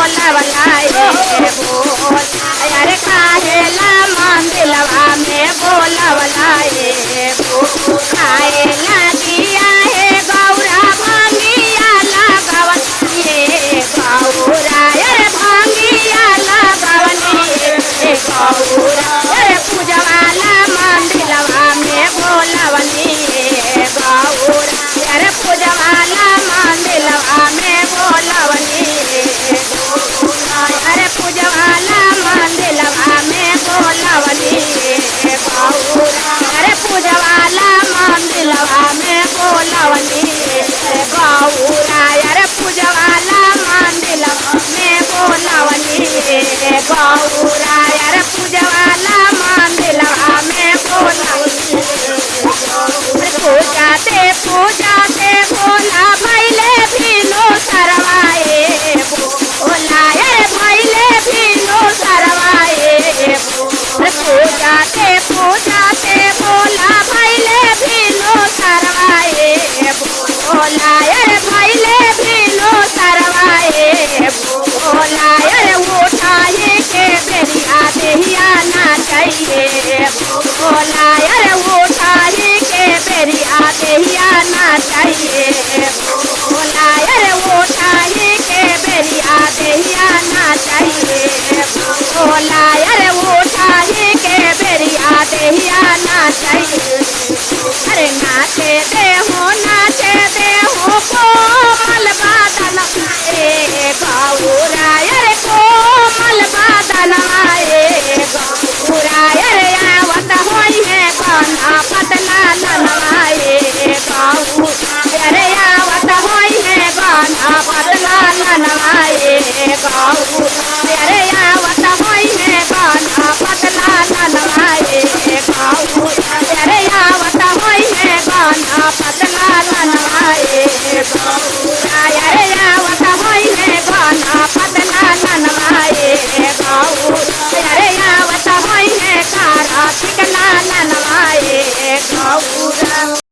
बोलवलाए बोल अरे काहेला मंदिलवा में बोलवलाए बोल खाए लगिया है गौरा भांगिया लगवनिए गौरा अरे भांगिया लगवनिए गौरा अरे पूजवाला मंदिलवा में बोलवनिए गौरा अरे पूजवाला मंदिलवा में बोलवनिए अरे पूजवाला मंदिलवा में बोलवनिए गौरा अरे पूजवाला मंदिलवा में बोलवनिए गौरा अरे पूजवाला मंदिलवा में बोलवनिए गौरा अरे पूजवाला मंदिलवा में बोलवनिए पूजाते भोला भैले भीनो सरवाए भोला अरे भैले भीनो सरवाए पूजाते भोला भैले भीनो सरवाए भोला अरे भैले भीनो सरवाए भोला अरे उठाए के बेरिया देहिया ना चाहिए भोला अरे उठाए के बेरिया देहिया ना चाहिए भोला अरे उठाए के बेरिया देहिया ना चाहिए भोला अरे उठाए के बेरिया देहिया ना चाहिए अरे नाचे दे हो कोमल बादन गौरा अरे कोमल बादन गौरा अरे आवत होई है गाना पतला ननवाए गौरा अरे आवत होई है गाना पतला ननवाए गौरा